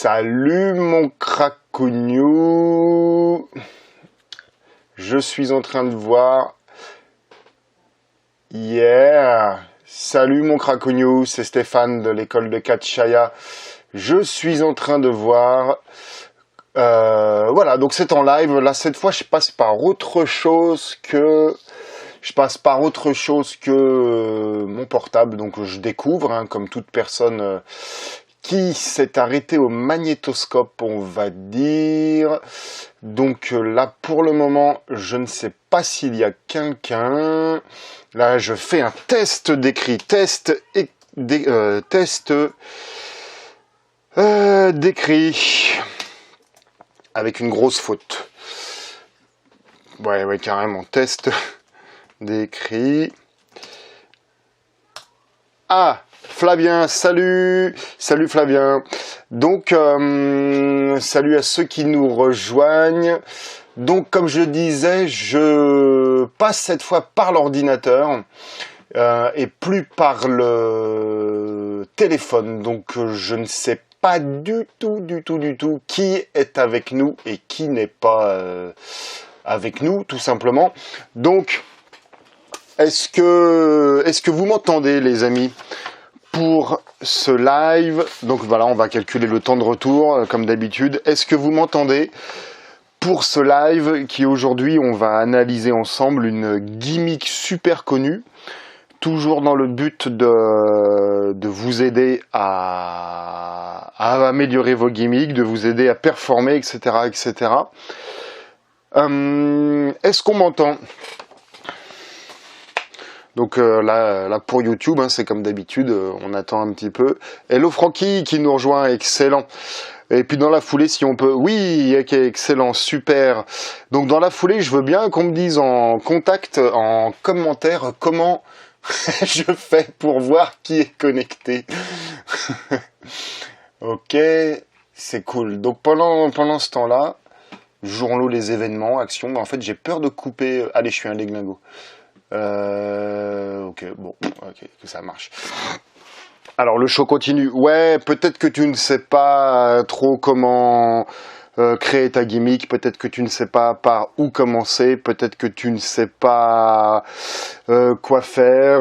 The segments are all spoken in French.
Salut mon cracognou. Je suis en train de voir. Yeah. Salut mon cracognou, c'est Stéphane de l'école de Katchaya. Je suis en train de voir. Voilà, donc c'est en live. Là, cette fois, je passe par autre chose que mon portable. Donc, je découvre, hein, comme toute personne qui s'est arrêtée au magnétoscope, on va dire. Donc là, pour le moment, je ne sais pas s'il y a quelqu'un. Là, je fais un test d'écrit, test d'écrit avec une grosse faute. Ouais, carrément, test d'écrit. Ah, Flavien, salut Flavien. Donc, salut à ceux qui nous rejoignent. Donc, comme je disais, je passe cette fois par l'ordinateur et plus par le téléphone. Donc, je ne sais pas du tout qui est avec nous et qui n'est pas avec nous, tout simplement. Donc, est-ce que vous m'entendez, les amis, pour ce live? Donc voilà, on va calculer le temps de retour, comme d'habitude. Est-ce que vous m'entendez pour ce live qui, aujourd'hui, on va analyser ensemble une gimmick super connue, toujours dans le but de vous aider à améliorer vos gimmicks, de vous aider à performer, etc. Est-ce qu'on m'entend? Donc là pour YouTube, hein, c'est comme d'habitude, on attend un petit peu. Hello Francky qui nous rejoint, excellent. Et puis dans la foulée, si on peut... Oui, ok, excellent, super. Donc dans la foulée, je veux bien qu'on me dise en contact, en commentaire, comment je fais pour voir qui est connecté. Ok, c'est cool. Donc pendant ce temps-là, journaux, les événements, actions, en fait j'ai peur de couper... Allez, je suis un déglingo. Ok, bon, ok, que ça marche. Alors le show continue. Ouais, peut-être que tu ne sais pas trop comment créer ta gimmick, peut-être que tu ne sais pas par où commencer, peut-être que tu ne sais pas quoi faire,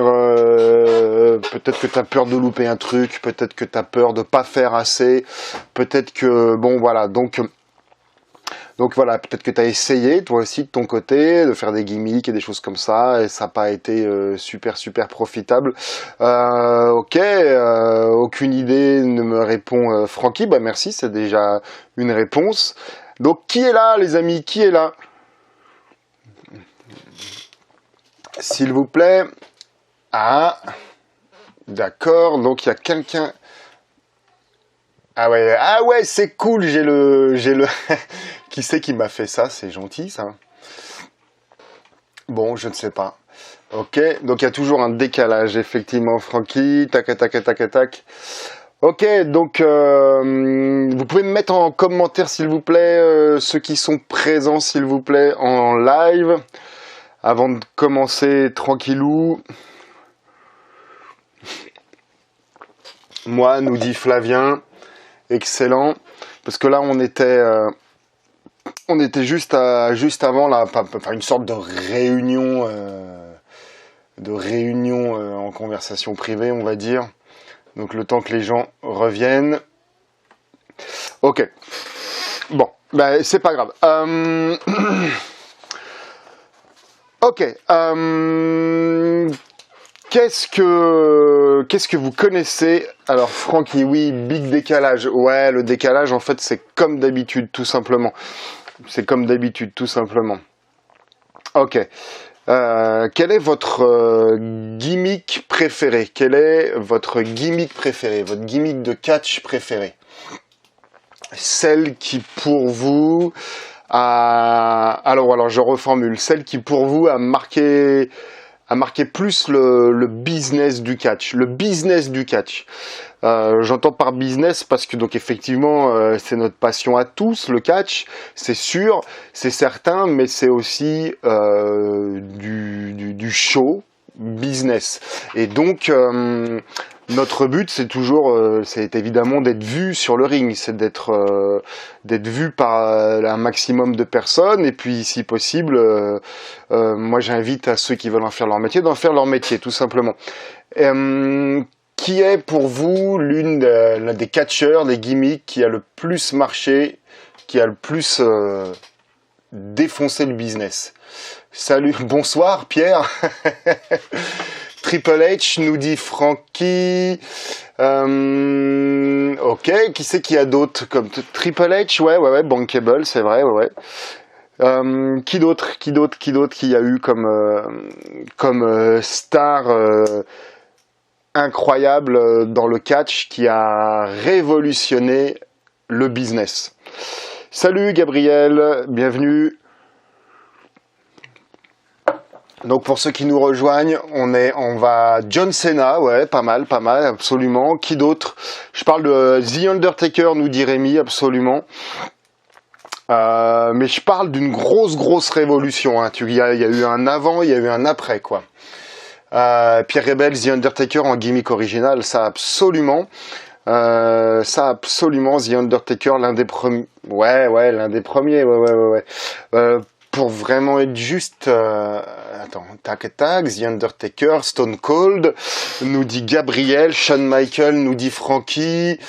peut-être que tu as peur de louper un truc, peut-être que tu as peur de pas faire assez, peut-être que... Bon, voilà, donc voilà, peut-être que tu as essayé, toi aussi, de ton côté, de faire des gimmicks et des choses comme ça, et ça n'a pas été super profitable. Ok, aucune idée, ne me répond Francky. Bah merci, c'est déjà une réponse. Donc qui est là, les amis? Qui est là? S'il vous plaît. Ah, d'accord, donc il y a quelqu'un... Ah ouais, c'est cool, j'ai le... Qui c'est qui m'a fait ça? C'est gentil, ça. Bon, je ne sais pas. Ok, donc il y a toujours un décalage, effectivement, Francky. Tac. Ok, donc vous pouvez me mettre en commentaire, s'il vous plaît, ceux qui sont présents, s'il vous plaît, en live, avant de commencer tranquillou. Moi, nous dit Flavien. Excellent, parce que là on était juste avant là, enfin une sorte de réunion en conversation privée, on va dire. Donc le temps que les gens reviennent. Ok. Bon, bah, c'est pas grave. Ok. Qu'est-ce que vous connaissez? Alors Francky, oui, big décalage. Ouais, le décalage, en fait, c'est comme d'habitude, tout simplement. C'est comme d'habitude, tout simplement. Ok. Quel est votre gimmick préféré? Quel est votre gimmick préféré? Votre gimmick de catch préféré? Celle qui, pour vous, a... Alors, je reformule. Celle qui, pour vous, a marqué plus le business du catch. Le business du catch. J'entends par business parce que donc effectivement c'est notre passion à tous, le catch, c'est sûr, c'est certain, mais c'est aussi du show business. Et donc Notre but, c'est toujours, c'est évidemment d'être vu sur le ring, c'est d'être vu par un maximum de personnes, et puis, si possible, moi j'invite à ceux qui veulent en faire leur métier, d'en faire leur métier, tout simplement. Qui est pour vous l'un des catcheurs, des gimmicks qui a le plus marché, qui a le plus défoncé le business? Salut, bonsoir Pierre. Triple H nous dit Frankie. Ok, qui c'est qu'il y a d'autres comme Triple H? Ouais, Bankable, c'est vrai, ouais. Qui d'autre qu'il y a eu comme star incroyable dans le catch qui a révolutionné le business? Salut Gabriel, bienvenue. Donc pour ceux qui nous rejoignent, on va John Cena, ouais, pas mal, absolument. Qui d'autre? Je parle de The Undertaker, nous dit Rémi, absolument. Mais je parle d'une grosse révolution. Hein. Il y a eu un avant, il y a eu un après, quoi. Pierre Rebel, The Undertaker en gimmick original, ça absolument. The Undertaker, l'un des premiers. Ouais, l'un des premiers, ouais. Pour vraiment être juste, attends, tac, The Undertaker, Stone Cold, nous dit Gabriel, Shawn Michaels, nous dit Frankie,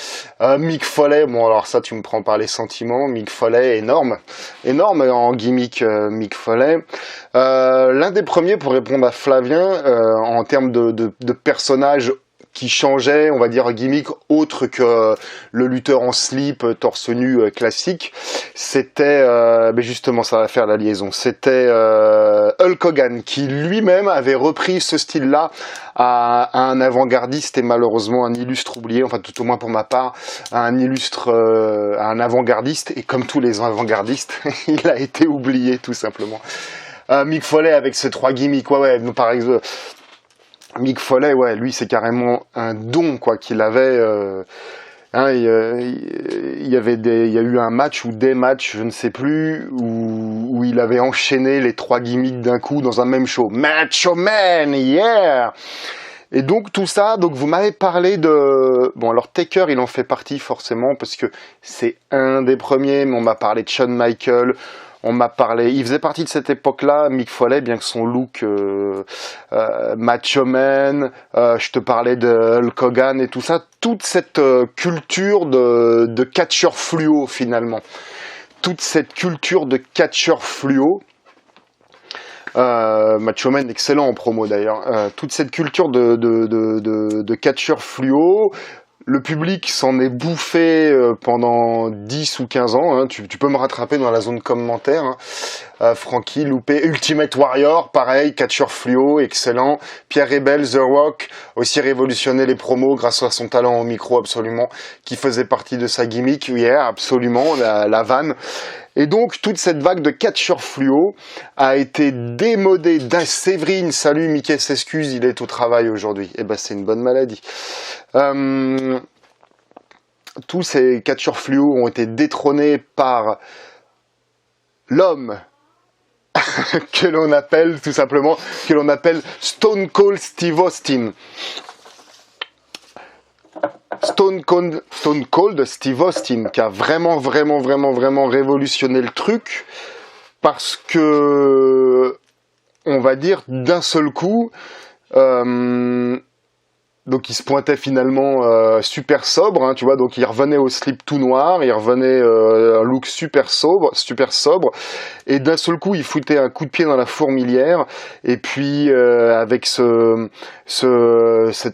Mick Foley, bon alors ça tu me prends par les sentiments, Mick Foley, énorme en gimmick, Mick Foley. L'un des premiers, pour répondre à Flavien, en termes de personnages qui changeait, on va dire, gimmick autre que le lutteur en slip, torse nu classique, c'était, justement, ça va faire la liaison, c'était Hulk Hogan, qui lui-même avait repris ce style-là à un avant-gardiste et malheureusement un illustre oublié, enfin tout au moins pour ma part, un avant-gardiste, et comme tous les avant-gardistes, il a été oublié tout simplement. Mick Foley avec ses 3 gimmicks, ouais, par exemple, Mick Foley, ouais, lui c'est carrément un don quoi qu'il avait. Il y a eu un match ou des matchs, je ne sais plus, où il avait enchaîné les 3 gimmicks d'un coup dans un même show. Macho Man, yeah. Et donc tout ça, donc vous m'avez parlé de... Bon alors Taker il en fait partie forcément parce que c'est un des premiers, mais on m'a parlé de Shawn Michaels, on m'a parlé... Il faisait partie de cette époque-là, Mick Foley, bien que son look Macho Man, je te parlais de Hulk Hogan et tout ça, toute cette culture de catcheur fluo finalement. Toute cette culture de catcheur fluo. Macho Man excellent en promo d'ailleurs. Toute cette culture de catcheur fluo, le public s'en est bouffé pendant 10 ou 15 ans. Hein. Tu peux me rattraper dans la zone commentaire. Hein. Frankie, loupé. Ultimate Warrior, pareil, catcheur fluo, excellent. Pierre Rebel, The Rock, aussi révolutionné les promos grâce à son talent au micro, absolument, qui faisait partie de sa gimmick. Yeah, absolument, la vanne. Et donc, toute cette vague de catcheurs fluo a été démodée. Séverine, salut, Mickey s'excuse, il est au travail aujourd'hui. Eh ben, c'est une bonne maladie. Tous ces catcheurs fluo ont été détrônés par l'homme que l'on appelle, tout simplement, Stone Cold Steve Austin. Stone Cold Steve Austin, qui a vraiment révolutionné le truc, parce que, on va dire, d'un seul coup, donc il se pointait finalement super sobre, hein, tu vois, donc il revenait au slip tout noir, il revenait un look super sobre, et d'un seul coup il foutait un coup de pied dans la fourmilière, et puis avec cet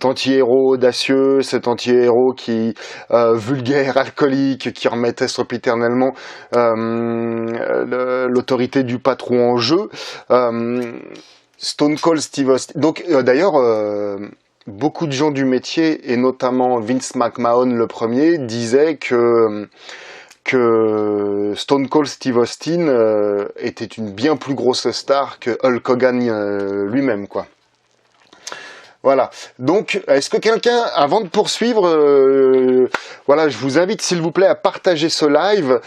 anti-héros audacieux, cet anti-héros qui vulgaire, alcoolique, qui remettait sempiternellement l'autorité du patron en jeu, Stone Cold Steve Austin. Donc d'ailleurs beaucoup de gens du métier, et notamment Vince McMahon le premier, disaient que Stone Cold Steve Austin était une bien plus grosse star que Hulk Hogan lui-même, quoi. Voilà. Donc, est-ce que quelqu'un, avant de poursuivre, voilà, je vous invite s'il vous plaît à partager ce live.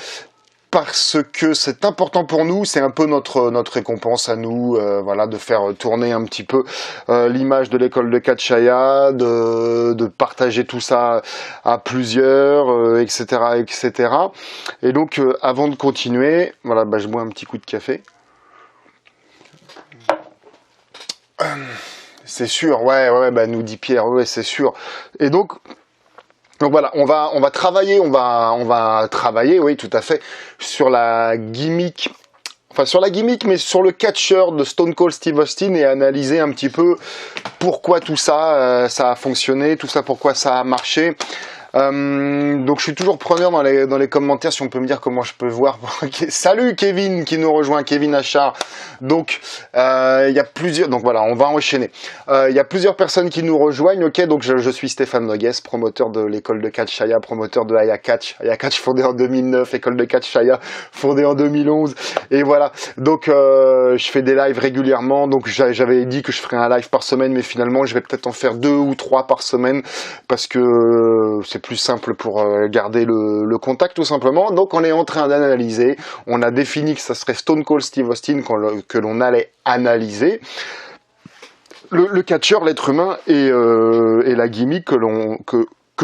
parce que c'est important pour nous, c'est un peu notre récompense à nous, voilà, de faire tourner un petit peu l'image de l'école de catch Aya, de partager tout ça à plusieurs, etc., etc. Et donc, avant de continuer, voilà, je bois un petit coup de café. C'est sûr, ouais, nous dit Pierre, ouais, c'est sûr. Et donc voilà, on va travailler, oui, tout à fait, sur la gimmick, mais sur le catcheur de Stone Cold Steve Austin et analyser un petit peu pourquoi tout ça, ça a fonctionné, tout ça, pourquoi ça a marché. Donc je suis toujours preneur dans les commentaires si on peut me dire comment je peux voir. Salut Kevin qui nous rejoint, Kevin Achard. Donc il y a plusieurs, donc voilà, on va enchaîner. Il y a plusieurs personnes qui nous rejoignent. Ok, donc je suis Stéphane Nogues, promoteur de l'école de catch Aya, promoteur de Aya Catch fondée en 2009, école de catch Aya fondée en 2011. Et voilà, donc je fais des lives régulièrement. Donc j'avais dit que je ferais un live par semaine, mais finalement je vais peut-être en faire 2 ou 3 par semaine parce que c'est plus simple pour garder le contact tout simplement. Donc on est en train d'analyser, on a défini que ça serait Stone Cold Steve Austin que l'on allait analyser, le catcheur, l'être humain et la gimmick que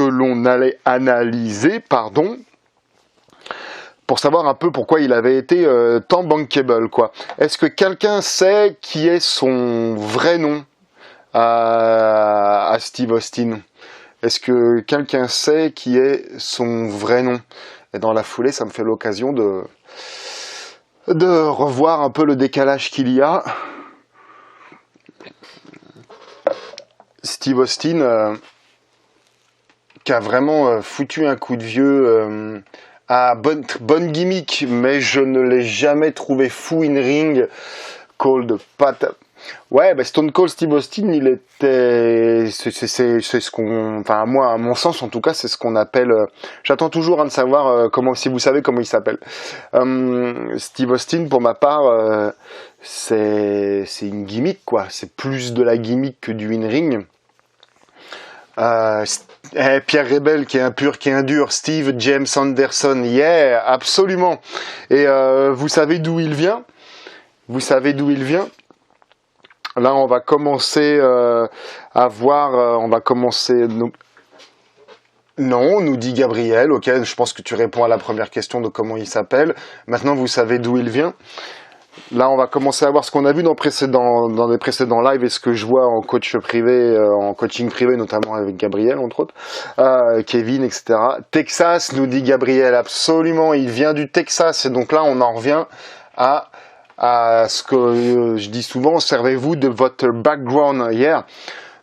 l'on allait analyser, pardon, pour savoir un peu pourquoi il avait été tant bankable, quoi. Est-ce que quelqu'un sait qui est son vrai nom à Steve Austin? Est-ce que quelqu'un sait qui est son vrai nom? Et dans la foulée, ça me fait l'occasion de revoir un peu le décalage qu'il y a. Steve Austin, qui a vraiment foutu un coup de vieux à bonne gimmick, mais je ne l'ai jamais trouvé fou in ring, cold pat. Ouais, Stone Cold Steve Austin, il était, c'est ce qu'on, enfin moi, à mon sens en tout cas, c'est ce qu'on appelle. J'attends toujours de savoir si vous savez comment il s'appelle. Steve Austin, pour ma part, c'est une gimmick quoi. C'est plus de la gimmick que du in-ring. Pierre Rebel qui est un pur, qui est un dur. Steve James Anderson, yeah, absolument. Et vous savez d'où il vient? Vous savez d'où il vient? Là, on va commencer à voir, on va commencer... Non, nous dit Gabriel, ok, je pense que tu réponds à la première question de comment il s'appelle. Maintenant, vous savez d'où il vient. Là, on va commencer à voir ce qu'on a vu dans les précédents lives et ce que je vois en coach privé, en coaching privé, notamment avec Gabriel, entre autres, Kevin, etc. Texas, nous dit Gabriel, absolument, il vient du Texas. Et donc là, on en revient à ce que je dis souvent, servez-vous de votre background hier.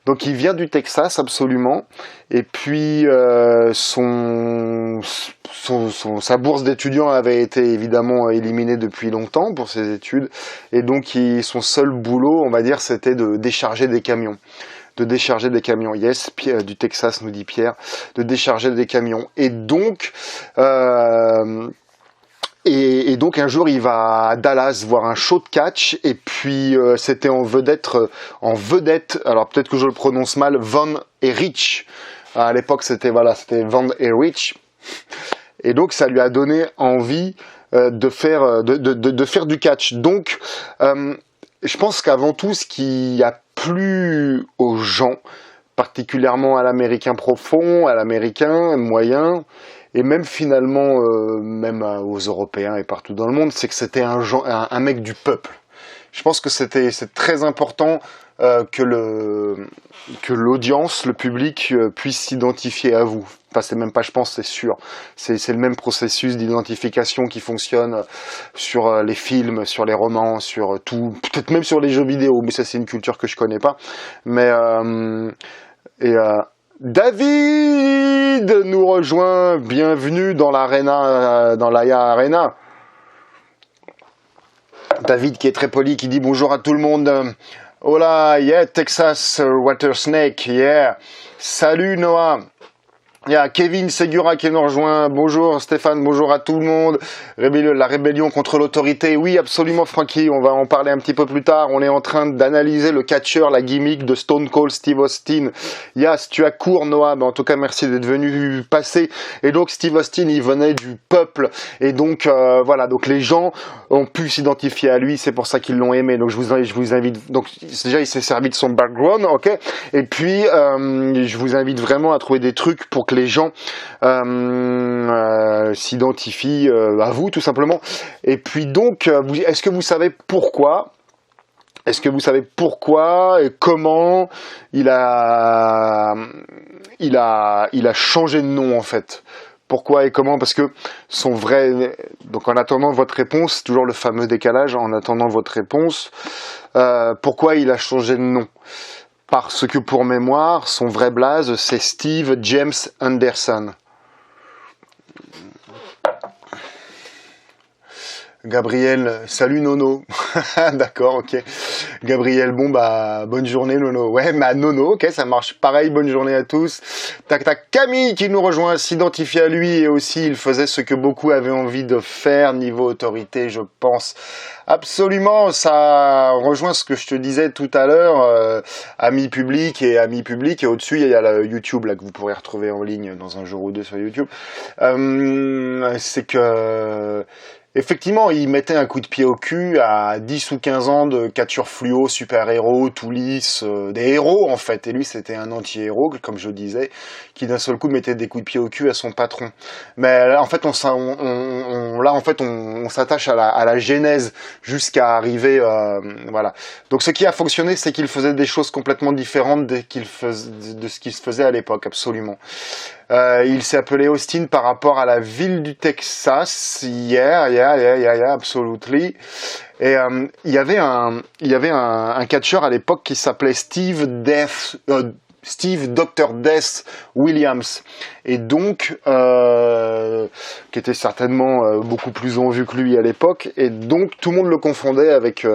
Donc il vient du Texas absolument, et puis sa bourse d'étudiant avait été évidemment éliminée depuis longtemps pour ses études, et donc son seul boulot, on va dire, c'était de décharger des camions. Yes, du Texas, nous dit Pierre, de décharger des camions. Et donc Et donc un jour il va à Dallas voir un show de catch, et puis c'était en vedette, alors peut-être que je le prononce mal, Von Erich. À l'époque c'était Von Erich. Et donc ça lui a donné envie de faire du catch. Donc je pense qu'avant tout, ce qui a plu aux gens, particulièrement à l'américain profond, à l'américain moyen, et même finalement, même aux Européens et partout dans le monde, c'est que c'était un mec du peuple. Je pense que c'est très important que l'audience, le public, puisse s'identifier à vous. Enfin, c'est même pas, je pense, c'est sûr. C'est le même processus d'identification qui fonctionne sur les films, sur les romans, sur tout, peut-être même sur les jeux vidéo, mais ça c'est une culture que je connais pas. Mais David nous rejoint, bienvenue dans l'Arena, dans l'Aya Arena. David qui est très poli, qui dit bonjour à tout le monde. Hola, yeah, Texas Water Snake, yeah. Salut Noah. Il y a Kevin Segura qui nous rejoint. Bonjour Stéphane, bonjour à tout le monde. La rébellion contre l'autorité. Oui, absolument Francky, on va en parler un petit peu plus tard. On est en train d'analyser le catcheur, la gimmick de Stone Cold Steve Austin. Yas, tu as court Noah, mais en tout cas merci d'être venu passer. Et donc Steve Austin, il venait du peuple. Et donc voilà, donc les gens ont pu s'identifier à lui, c'est pour ça qu'ils l'ont aimé. Donc je vous invite, donc déjà il s'est servi de son background, ok. Et puis je vous invite vraiment à trouver des trucs pour que les gens s'identifient à vous tout simplement. Et puis donc, est-ce que vous savez pourquoi et comment il a changé de nom en fait? Pourquoi et comment? Parce que son vrai... Donc en attendant votre réponse, toujours le fameux décalage, en attendant votre réponse, pourquoi il a changé de nom? Parce que pour mémoire, son vrai blaze, c'est Steve James Anderson. Gabriel, salut Nono. D'accord, ok. Gabriel, bon bah bonne journée Nono. Ouais, bah Nono, ok, ça marche. Pareil, bonne journée à tous. Tac tac. Camille qui nous rejoint, s'identifie à lui et aussi il faisait ce que beaucoup avaient envie de faire niveau autorité, je pense. Absolument, ça rejoint ce que je te disais tout à l'heure, amis publics et au-dessus il y a le YouTube là que vous pourrez retrouver en ligne dans un jour ou deux sur YouTube. C'est que effectivement, il mettait un coup de pied au cul à 10 ou 15 ans de catcheur fluo, super-héros, tout lisse, des héros en fait. Et lui, c'était un anti-héros, comme je disais, qui d'un seul coup mettait des coups de pied au cul à son patron. Mais là, en fait, on s'attache à la genèse jusqu'à arriver, voilà. Donc, ce qui a fonctionné, c'est qu'il faisait des choses complètement différentes de ce qui se faisait à l'époque, absolument. Il s'est appelé Austin par rapport à la ville du Texas. Yeah, absolutely. Et il y avait un catcheur à l'époque qui s'appelait Steve Dr. Death Williams. Et donc, qui était certainement beaucoup plus en vue que lui à l'époque. Et donc, tout le monde le confondait avec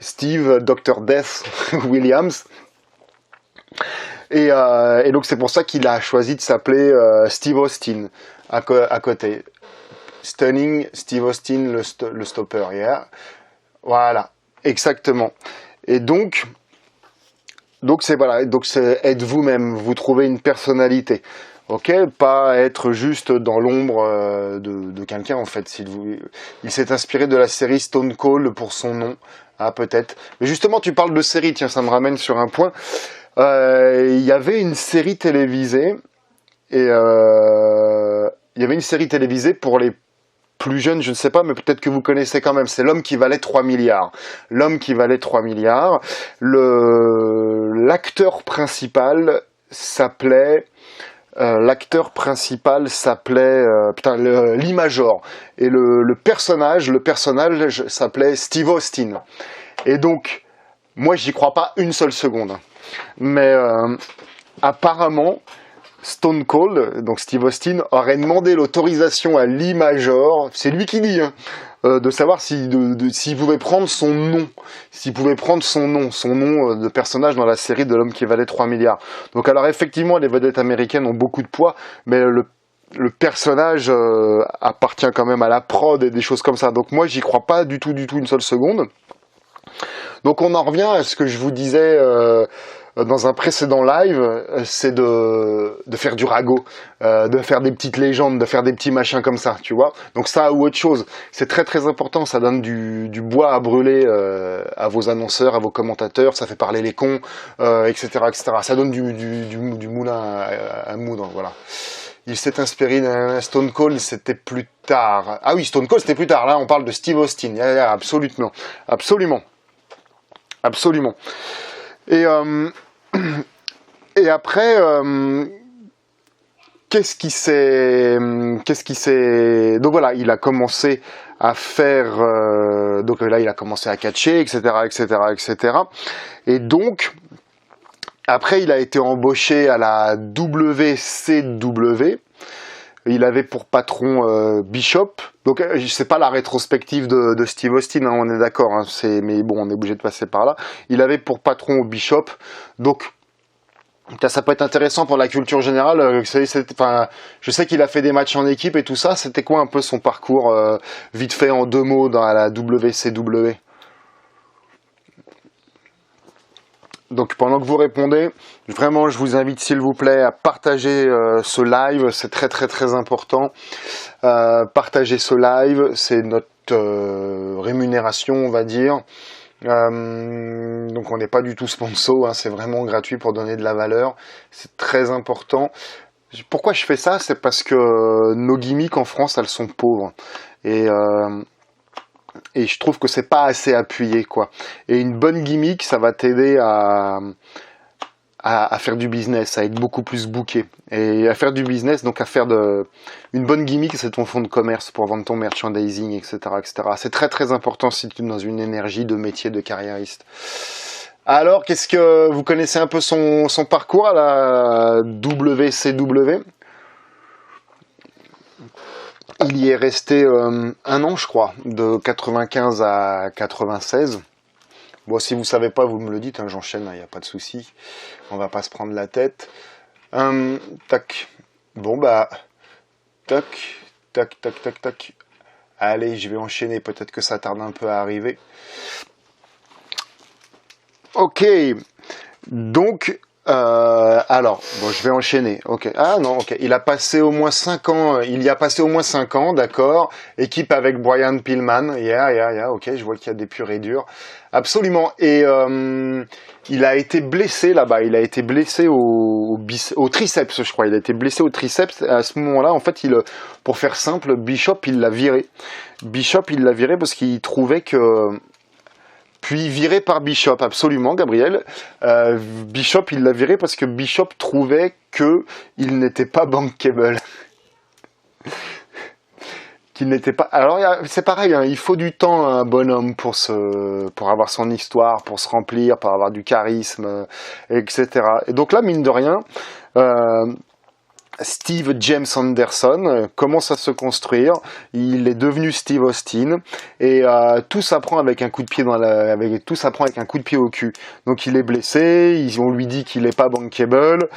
Steve Dr. Death Williams. Et donc c'est pour ça qu'il a choisi de s'appeler Steve Austin à côté. Stunning Steve Austin, le stopper, yeah. Voilà, exactement. Et donc c'est être vous-même, vous trouvez une personnalité. Ok, pas être juste dans l'ombre de quelqu'un en fait. Il s'est inspiré de la série Stone Cold pour son nom, ah peut-être. Mais justement, tu parles de série, tiens, ça me ramène sur un point. Il y avait une série télévisée pour les plus jeunes, je ne sais pas, mais peut-être que vous connaissez quand même. C'est L'homme qui valait 3 milliards. L'homme qui valait 3 milliards. L'acteur principal s'appelait Lee Major. Et le personnage s'appelait Steve Austin. Et donc, moi, j'y crois pas une seule seconde. Mais apparemment, Stone Cold, donc Steve Austin, aurait demandé l'autorisation à Lee Major, c'est lui qui dit, de savoir s'il pouvait prendre son nom, de personnage dans la série de L'homme qui valait 3 milliards. Donc alors effectivement, les vedettes américaines ont beaucoup de poids, mais le personnage appartient quand même à la prod et des choses comme ça. Donc moi, j'y crois pas du tout une seule seconde. Donc on en revient à ce que je vous disais dans un précédent live, c'est de faire du ragot, de faire des petites légendes, de faire des petits machins comme ça, tu vois. Donc ça ou autre chose, c'est très très important, ça donne du bois à brûler à vos annonceurs, à vos commentateurs, ça fait parler les cons, etc., etc. Ça donne du moulin à moudre, voilà. Il s'est inspiré d'un Stone Cold, c'était plus tard. Ah oui, Stone Cold, c'était plus tard, là on parle de Steve Austin, absolument. Et après, qu'est-ce qui s'est... Donc voilà, il a commencé à faire... donc là, il a commencé à catcher, etc., etc., etc. Et donc, après, il a été embauché à la WCW. Il avait pour patron Bishop. Donc, c'est pas la rétrospective de Steve Austin, hein, on est d'accord. Hein, mais bon, on est obligé de passer par là. Il avait pour patron Bishop. Donc, Ça peut être intéressant pour la culture générale. Enfin, je sais qu'il a fait des matchs en équipe et tout ça. C'était quoi un peu son parcours, vite fait en 2 mots, dans la WCW? Donc pendant que vous répondez, vraiment je vous invite s'il vous plaît à partager ce live, c'est très très très important. Partagez ce live, c'est notre rémunération on va dire. Donc on n'est pas du tout sponsor, hein, c'est vraiment gratuit pour donner de la valeur, c'est très important. Pourquoi je fais ça? C'est parce que nos gimmicks en France elles sont pauvres. Et je trouve que c'est pas assez appuyé quoi. Et une bonne gimmick, ça va t'aider à faire du business, à être beaucoup plus booké. Et à faire du business, donc à faire une bonne gimmick, c'est ton fonds de commerce pour vendre ton merchandising, etc., etc. C'est très très important si tu es dans une énergie de métier de carriériste. Alors, qu'est-ce que vous connaissez un peu son parcours à la WCW? Il y est resté 1 an, je crois, de 95 à 96. Bon, si vous savez pas, vous me le dites, hein, j'enchaîne, il n'y a pas de souci. On va pas se prendre la tête. Tac. Bon, bah, tac, tac, tac, tac, tac. Allez, je vais enchaîner, peut-être que ça tarde un peu à arriver. Ok, donc... alors, bon, je vais enchaîner. Ok. Ah non, ok. Il a passé au moins 5 ans. Il y a passé au moins 5 ans, d'accord. Équipe avec Brian Pillman. Yeah. Ok, je vois qu'il y a des purs et durs. Absolument. Et il a été blessé là-bas. Il a été blessé au triceps, je crois. Il a été blessé au triceps. À ce moment-là, en fait, pour faire simple, Bishop, il l'a viré. Bishop, il l'a viré parce qu'il trouvait que... Puis viré par Bishop, absolument, Gabriel. Bishop, il l'a viré parce que Bishop trouvait que il n'était pas bankable. Qu'il n'était pas. Alors c'est pareil, hein, il faut du temps à un bonhomme pour avoir son histoire, pour se remplir, pour avoir du charisme, etc. Et donc là, mine de rien. Steve James Anderson commence à se construire, il est devenu Steve Austin et tout s'apprend avec un coup de pied tout s'apprend avec un coup de pied au cul. Donc il est blessé, on lui dit qu'il est pas bankable.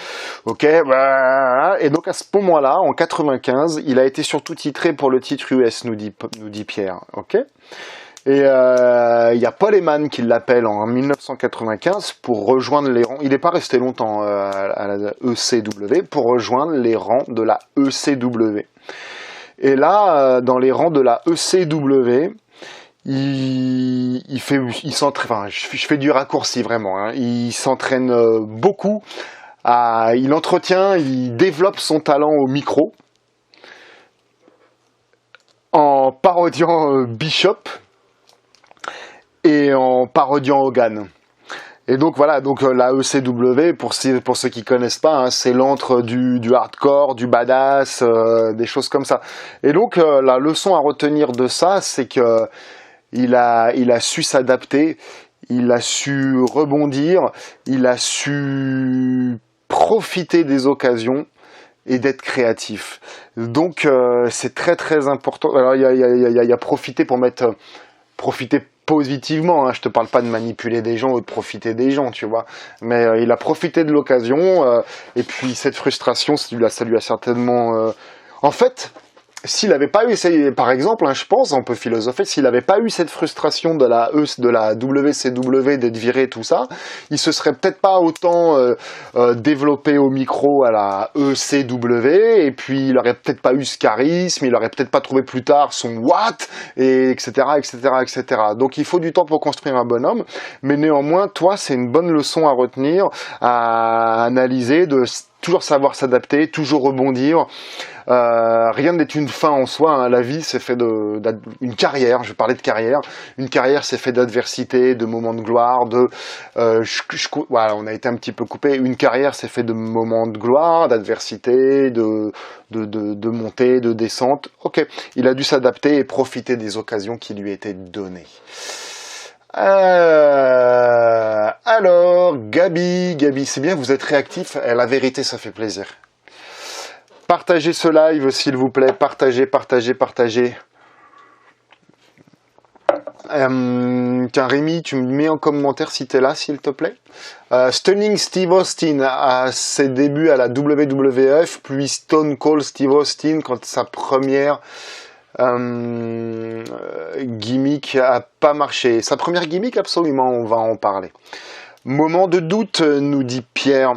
OK, bah, et donc à ce moment-là, en 95, il a été surtout titré pour le titre US, nous dit Pierre. OK. Et il y a Paul Heyman qui l'appelle en 1995 pour rejoindre les rangs. Il n'est pas resté longtemps à la ECW pour rejoindre les rangs de la ECW. Et là, dans les rangs de la ECW, il s'entraîne. Enfin, je fais du raccourci vraiment. Hein, il s'entraîne beaucoup. Il développe son talent au micro en parodiant Bishop. Et en parodiant Hogan. Et donc voilà, donc la ECW, pour ceux qui connaissent pas, hein, c'est l'antre du hardcore, du badass, des choses comme ça. Et donc la leçon à retenir de ça, c'est que il a su s'adapter, il a su rebondir, il a su profiter des occasions et d'être créatif. Donc c'est très très important. Alors il y a profiter pour profiter positivement, hein. Je te parle pas de manipuler des gens ou de profiter des gens, tu vois, mais il a profité de l'occasion et puis cette frustration, ça lui a certainement en fait, s'il n'avait pas eu, par exemple, hein, je pense, on peut philosopher, s'il n'avait pas eu cette frustration de la WCW d'être viré, tout ça, il se serait peut-être pas autant développé au micro à la ECW, et puis il aurait peut-être pas eu ce charisme, il aurait peut-être pas trouvé plus tard son what, et etc., etc., etc. Donc il faut du temps pour construire un bonhomme, mais néanmoins, toi, c'est une bonne leçon à retenir, à analyser, de toujours savoir s'adapter, toujours rebondir. Rien n'est une fin en soi, hein. La vie c'est fait une carrière, je parlais de carrière, une carrière c'est fait d'adversité, de moments de gloire, voilà, on a été un petit peu coupé, une carrière c'est fait de moments de gloire, d'adversité, de montée, de descente. Ok, il a dû s'adapter et profiter des occasions qui lui étaient données. Alors, Gabi, c'est bien, vous êtes réactif. La vérité, ça fait plaisir. Partagez ce live, s'il vous plaît. Partagez. Tiens, Rémi, tu me mets en commentaire si t'es là, s'il te plaît. Stunning Steve Austin à ses débuts à la WWF, puis Stone Cold Steve Austin quand sa première gimmick a pas marché. Sa première gimmick, absolument, on va en parler. Moment de doute, nous dit Pierre.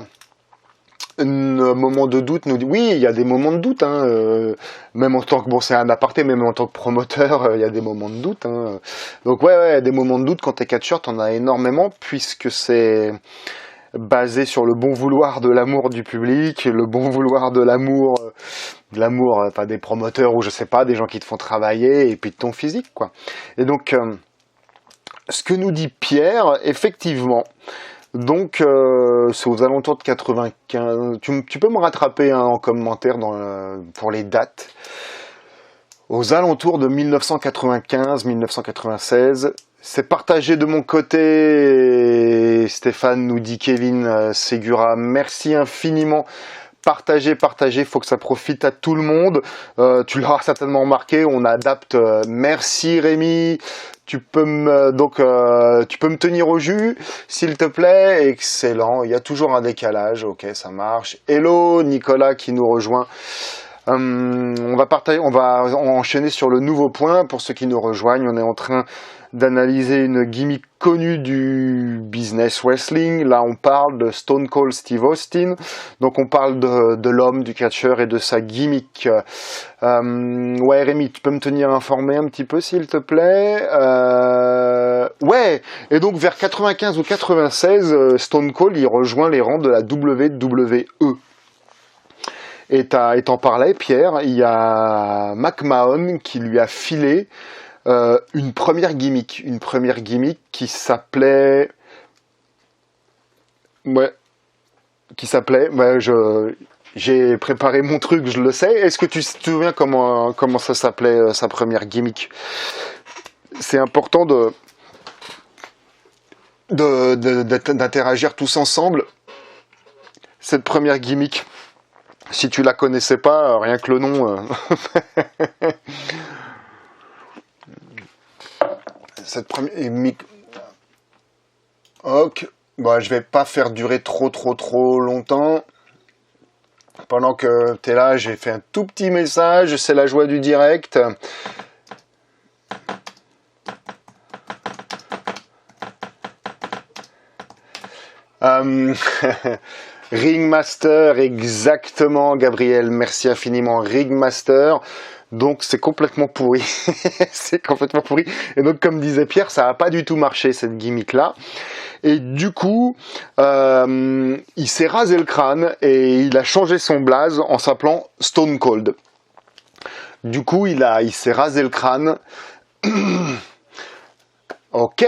Moment de doute, nous dit oui, il y a des moments de doute, hein, même en tant que, bon, c'est un aparté, même en tant que promoteur, il y a des moments de doute, hein. Donc ouais, il y a des moments de doute quand t'es catcheur, t'en as énormément, puisque c'est basé sur le bon vouloir de l'amour du public, le bon vouloir de l'amour, enfin des promoteurs ou je sais pas, des gens qui te font travailler, et puis de ton physique, quoi. Et donc, ce que nous dit Pierre, effectivement, donc c'est aux alentours de 95, tu peux me rattraper hein, en commentaire pour les dates, aux alentours de 1995-1996, c'est partagé de mon côté, Stéphane nous dit Kevin Segura, merci infiniment. Partagez, faut que ça profite à tout le monde. Tu l'auras certainement remarqué, on adapte. Merci Rémi, tu peux me tenir au jus, s'il te plaît. Excellent. Il y a toujours un décalage. Ok, ça marche. Hello Nicolas qui nous rejoint. On va enchaîner sur le nouveau point pour ceux qui nous rejoignent. On est en train d'analyser une gimmick connue du business wrestling. Là, on parle de Stone Cold Steve Austin. Donc, on parle de l'homme, du catcheur et de sa gimmick. Ouais, Rémi, tu peux me tenir informé un petit peu, s'il te plaît. Ouais. Et donc, vers 95 ou 96, Stone Cold, il rejoint les rangs de la WWE. Et t'en parlais, Pierre, il y a McMahon qui lui a filé une première gimmick qui s'appelait... Ouais, j'ai préparé mon truc, je le sais. Est-ce que tu te souviens comment ça s'appelait, sa première gimmick? C'est important d'interagir tous ensemble. Cette première gimmick, si tu la connaissais pas, rien que le nom... Cette première ok, bon, je vais pas faire durer trop longtemps. Pendant que tu es là, j'ai fait un tout petit message, c'est la joie du direct. Ringmaster, exactement, Gabriel, merci infiniment. Ringmaster, donc c'est complètement pourri. C'est complètement pourri. Et donc, comme disait Pierre, ça n'a pas du tout marché, cette gimmick-là. Et du coup, il s'est rasé le crâne et il a changé son blaze en s'appelant Stone Cold. Du coup, il s'est rasé le crâne. Ok,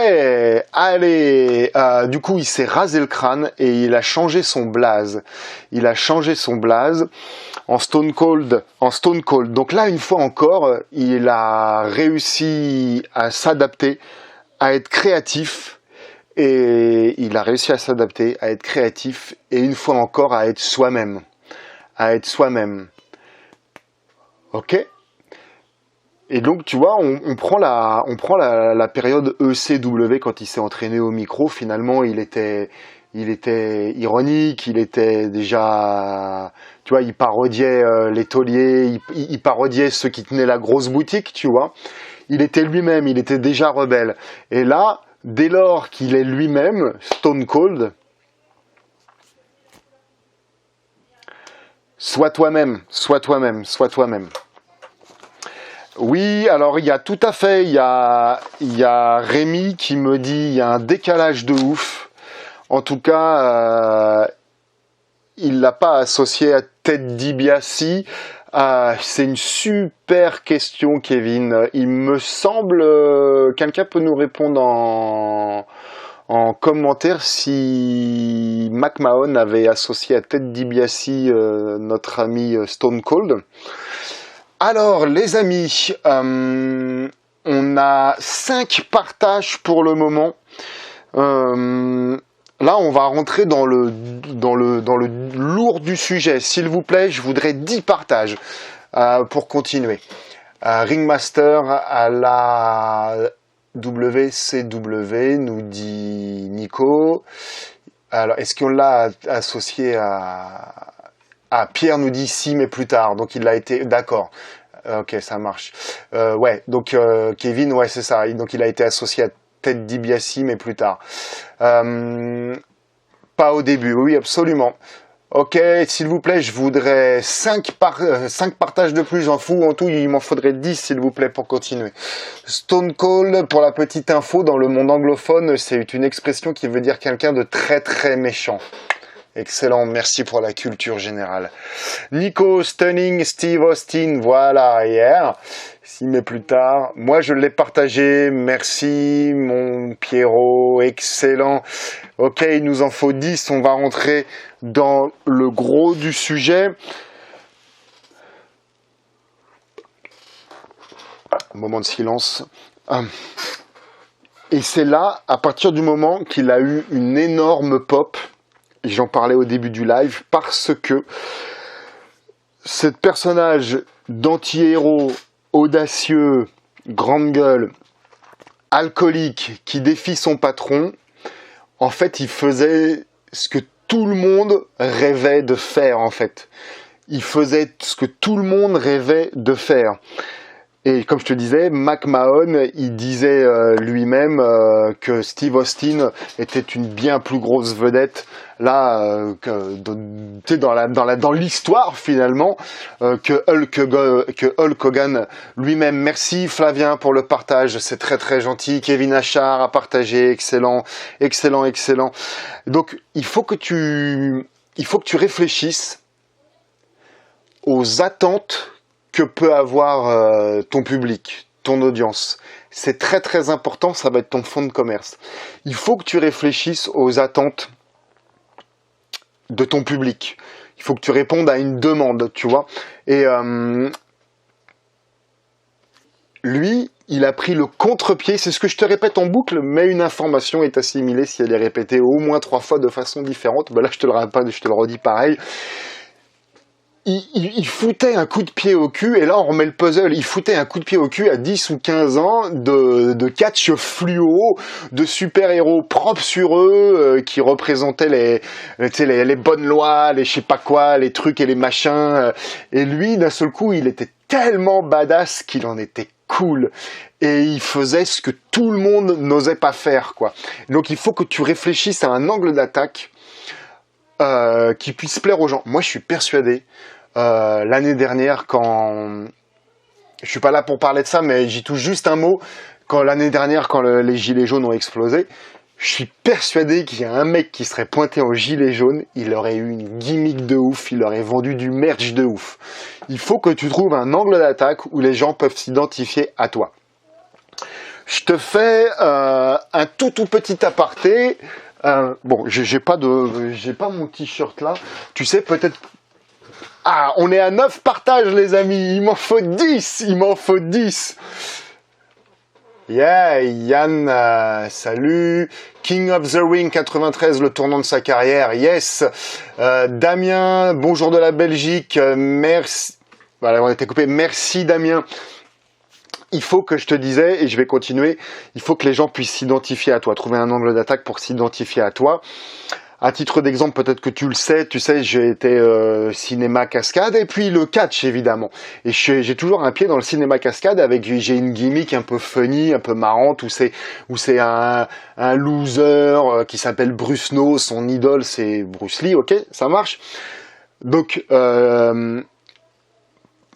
allez, du coup il s'est rasé le crâne et il a changé son blaze. Il a changé son blaze en Stone Cold. Donc là, une fois encore, il a réussi à s'adapter, à être créatif. Et il a réussi à s'adapter, à être créatif. Et une fois encore, à être soi-même. Ok ? Et donc, tu vois, on prend la période ECW quand il s'est entraîné au micro. Finalement, il était ironique, il était déjà, tu vois, il parodiait les tauliers, il parodiait ceux qui tenaient la grosse boutique, tu vois. Il était lui-même, il était déjà rebelle. Et là, dès lors qu'il est lui-même, Stone Cold, sois toi-même. Oui, alors il y a tout à fait, il y a Rémi qui me dit il y a un décalage de ouf. En tout cas, il l'a pas associé à Ted DiBiase. C'est une super question, Kevin. Il me semble, quelqu'un peut nous répondre en commentaire si McMahon avait associé à Ted DiBiase notre ami Stone Cold. Alors, les amis, on a 5 partages pour le moment. Là, on va rentrer dans le lourd du sujet. S'il vous plaît, je voudrais 10 partages pour continuer. Ringmaster à la WCW, nous dit Nico. Alors, est-ce qu'on l'a associé à... Ah, Pierre nous dit si, mais plus tard. Donc, il l'a été... D'accord. Ok, ça marche. Ouais, donc Kevin, ouais, c'est ça. Donc, il a été associé à Ted DiBiase, mais plus tard. Pas au début, oui, absolument. Ok, s'il vous plaît, je voudrais 5 partages de plus, j'en fous. En tout, il m'en faudrait 10, s'il vous plaît, pour continuer. Stone Cold, pour la petite info, dans le monde anglophone, c'est une expression qui veut dire quelqu'un de très très méchant. Excellent, merci pour la culture générale. Nico, Stunning, Steve Austin, voilà, hier. 6 mai plus tard. Moi, je l'ai partagé. Merci, mon Pierrot. Excellent. Ok, il nous en faut 10. On va rentrer dans le gros du sujet. Moment de silence. Et c'est là, à partir du moment qu'il a eu une énorme pop, j'en parlais au début du live, parce que ce personnage d'anti-héros audacieux, grande gueule, alcoolique, qui défie son patron, en fait, il faisait ce que tout le monde rêvait de faire, en fait. Il faisait ce que tout le monde rêvait de faire. Et comme je te disais, McMahon, il disait lui-même que Steve Austin était une bien plus grosse vedette là dans l'histoire finalement que Hulk Hogan lui-même. Merci Flavien pour le partage, c'est très très gentil. Kevin Achard a partagé, excellent, excellent, excellent. Donc il faut que tu réfléchisses aux attentes que peut avoir ton public, ton audience. C'est très très important, ça va être ton fonds de commerce. Il faut que tu réfléchisses aux attentes de ton public. Il faut que tu répondes à une demande, tu vois. Et lui, il a pris le contre-pied, c'est ce que je te répète en boucle, mais une information est assimilée si elle est répétée au moins 3 fois de façon différente. Ben là, je te le redis pareil. Il foutait un coup de pied au cul, et là on remet le puzzle, il foutait un coup de pied au cul à 10 ou 15 ans de catch fluo, de super-héros propres sur eux, qui représentaient les bonnes lois, les je sais pas quoi, les trucs et les machins, et lui d'un seul coup il était tellement badass qu'il en était cool, et il faisait ce que tout le monde n'osait pas faire, quoi. Donc il faut que tu réfléchisses à un angle d'attaque qui puisse plaire aux gens. Moi je suis persuadé, l'année dernière, quand je suis pas là pour parler de ça, mais j'y touche juste un mot, l'année dernière, quand les gilets jaunes ont explosé, je suis persuadé qu'il y a un mec qui serait pointé en gilet jaune, il aurait eu une gimmick de ouf, il aurait vendu du merch de ouf. Il faut que tu trouves un angle d'attaque où les gens peuvent s'identifier à toi. Je te fais un tout petit aparté. Bon, j'ai pas mon t-shirt là. Tu sais, peut-être... Ah, on est à 9 partages, les amis. Il m'en faut 10. Il m'en faut 10. Yeah, Yann, salut. King of the Ring 93, le tournant de sa carrière. Yes. Damien, bonjour de la Belgique. Merci. Voilà, on était coupé. Merci, Damien. Il faut que je te disais, et je vais continuer, il faut que les gens puissent s'identifier à toi, trouver un angle d'attaque pour s'identifier à toi. À titre d'exemple, peut-être que tu sais, j'ai été cinéma cascade, et puis le catch, évidemment. Et j'ai toujours un pied dans le cinéma cascade, j'ai une gimmick un peu funny, un peu marrante, où c'est un loser qui s'appelle Bruce No, son idole c'est Bruce Lee, ok, ça marche. Donc,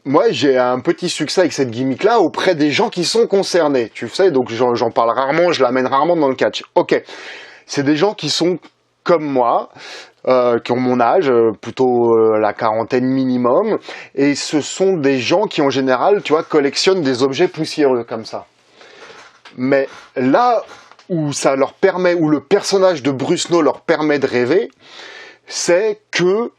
moi, j'ai un petit succès avec cette gimmick-là auprès des gens qui sont concernés, tu sais, donc j'en parle rarement, je l'amène rarement dans le catch. Ok, c'est des gens qui sont comme moi, qui ont mon âge, plutôt la quarantaine minimum, et ce sont des gens qui, en général, tu vois, collectionnent des objets poussiéreux, comme ça. Mais là où ça leur permet, où le personnage de Bruce No leur permet de rêver, c'est que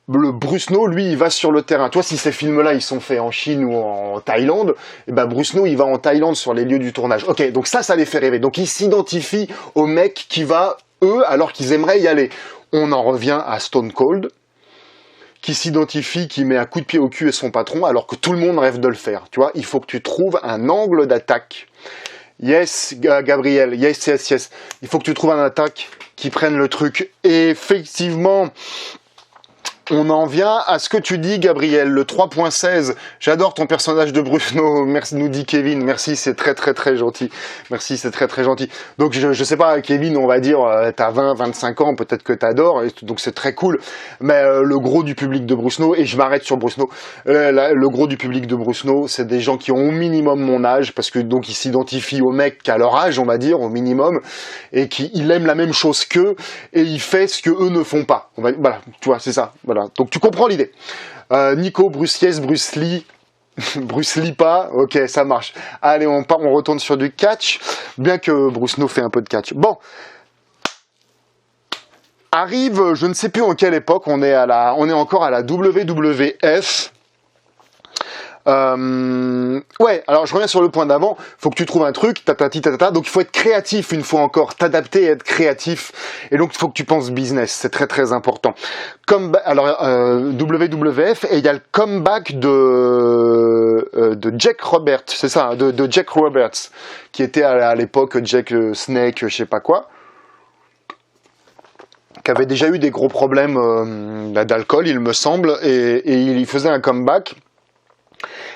le Bruce No, lui, il va sur le terrain. Toi, si ces films-là, ils sont faits en Chine ou en Thaïlande, et ben Bruce No, il va en Thaïlande sur les lieux du tournage. Ok, donc ça les fait rêver. Donc ils s'identifient au mec qui va, eux, alors qu'ils aimeraient y aller. On en revient à Stone Cold, qui s'identifie, qui met un coup de pied au cul à son patron, alors que tout le monde rêve de le faire. Tu vois, il faut que tu trouves un angle d'attaque Yes, Gabriel, yes, yes, yes. Il faut que tu trouves un attaque qui prenne le truc. Et effectivement, on en vient à ce que tu dis, Gabriel, le 3.16. J'adore ton personnage de Bruno. Merci, nous dit Kevin. Merci, c'est très, très, très gentil. Merci, c'est très, très gentil. Donc, je sais pas, Kevin, on va dire, t'as 20, 25 ans, peut-être que t'adores, donc c'est très cool. Mais le gros du public de Bruno, et je m'arrête sur Bruno, le gros du public de Bruno, c'est des gens qui ont au minimum mon âge, parce que donc ils s'identifient aux mecs qu'à leur âge, on va dire, au minimum, et il aime la même chose qu'eux, et il fait ce que eux ne font pas. Voilà, tu vois, c'est ça. Voilà. Donc tu comprends l'idée. Nico, Bruce Yes, Bruce Lee, Bruce Lee pas, ok, ça marche. Allez, on retourne sur du catch, bien que Bruce No fait un peu de catch. Bon, arrive, je ne sais plus en quelle époque, on est encore à la WWF. Ouais, alors je reviens sur le point d'avant, faut que tu trouves un truc, donc il faut être créatif une fois encore, t'adapter et être créatif, et donc il faut que tu penses business, c'est très très important. WWF, et il y a le comeback de Jack Roberts, c'est ça, hein, de Jack Roberts, qui était à l'époque Jack Snake, je sais pas quoi, qui avait déjà eu des gros problèmes d'alcool, il me semble, et il faisait un comeback.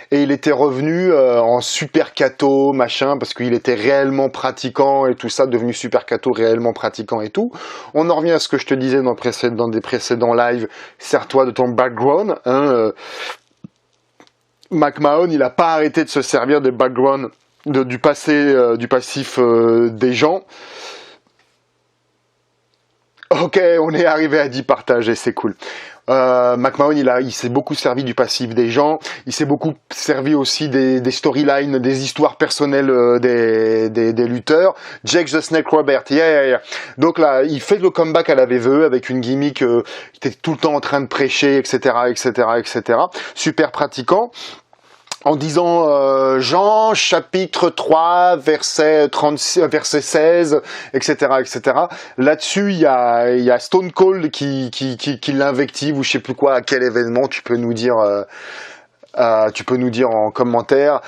Et il était revenu en super cato, machin, parce qu'il était réellement pratiquant et tout ça, devenu super cato, réellement pratiquant et tout. On en revient à ce que je te disais dans des précédents lives, sers-toi de ton background. Hein, McMahon, il n'a pas arrêté de se servir des backgrounds, du passif des gens. Ok, on est arrivé à 10 partages et c'est cool. McMahon, il s'est beaucoup servi du passif des gens, il s'est beaucoup servi aussi des storylines, des histoires personnelles des lutteurs. Jake the Snake Robert, yeah. Donc là, il fait le comeback à la VVE avec une gimmick qui était tout le temps en train de prêcher, etc. Super pratiquant. En disant Jean, chapitre 3, verset 16, etc. Là-dessus, il y a Stone Cold qui l'invective ou je sais plus quoi, à quel événement, tu peux nous dire en commentaire.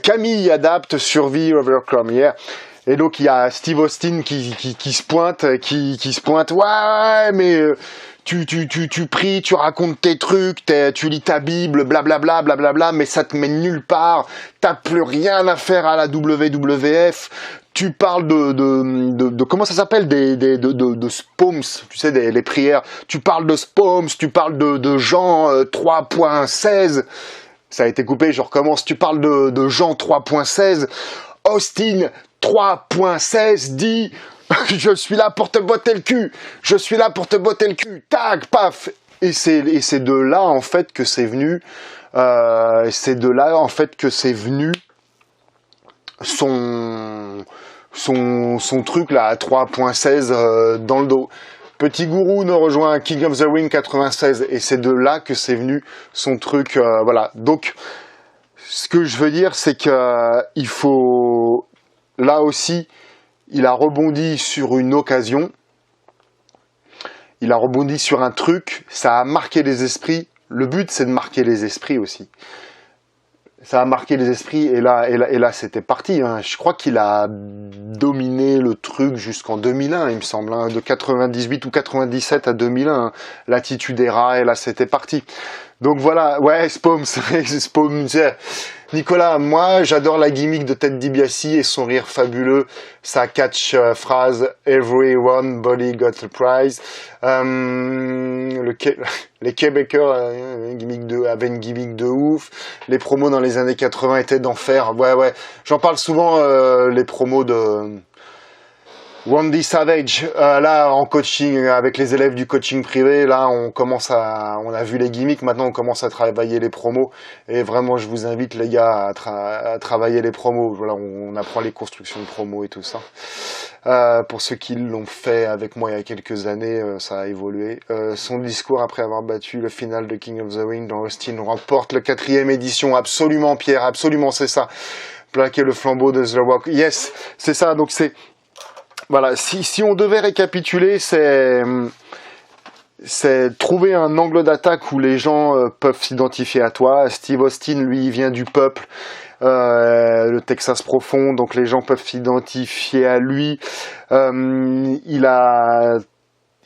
Camille adapte Survie Overcome, yeah. Et donc il y a Steve Austin qui se pointe, ouais, mais tu pries, tu racontes tes trucs, tu lis ta Bible, blablabla, mais ça te mène nulle part, t'as plus rien à faire à la WWF, tu parles de comment ça s'appelle, de spams, tu sais, les prières, tu parles de spams, tu parles de Jean 3.16, ça a été coupé, je recommence, tu parles de Jean 3.16, Austin 3.16 dit je suis là pour te botter le cul, tac, paf, et c'est de là en fait que c'est venu, son truc là à 3.16 dans le dos. Petit Gourou nous rejoint King of the Ring 96 et c'est de là que c'est venu son truc, voilà. Donc ce que je veux dire, c'est que il faut, là aussi, il a rebondi sur une occasion, il a rebondi sur un truc, ça a marqué les esprits. Le but, c'est de marquer les esprits aussi. Ça a marqué les esprits et là c'était parti. Hein. Je crois qu'il a dominé le truc jusqu'en 2001, il me semble, hein, de 98 ou 97 à 2001. Hein. L'attitude era et là c'était parti. Donc voilà, ouais, Spom, Nicolas, moi j'adore la gimmick de Ted DiBiase et son rire fabuleux, sa catch phrase Everyone body got a prize. Les Québécois avaient une gimmick de ouf. Les promos dans les années 80 étaient d'enfer. Ouais, j'en parle souvent, les promos de Randy Savage, là en coaching avec les élèves du coaching privé, là on a vu les gimmicks, maintenant on commence à travailler les promos et vraiment je vous invite les gars à travailler les promos. Voilà, on apprend les constructions de promos et tout ça. Pour ceux qui l'ont fait avec moi il y a quelques années, ça a évolué. Son discours après avoir battu le final de King of the Ring dans Austin remporte le 4e édition. Absolument Pierre, absolument c'est ça. Plaquer le flambeau de The Rock. Yes, c'est ça. Donc c'est voilà, si on devait récapituler, c'est trouver un angle d'attaque où les gens peuvent s'identifier à toi. Steve Austin, lui, il vient du peuple. le Texas profond, donc les gens peuvent s'identifier à lui.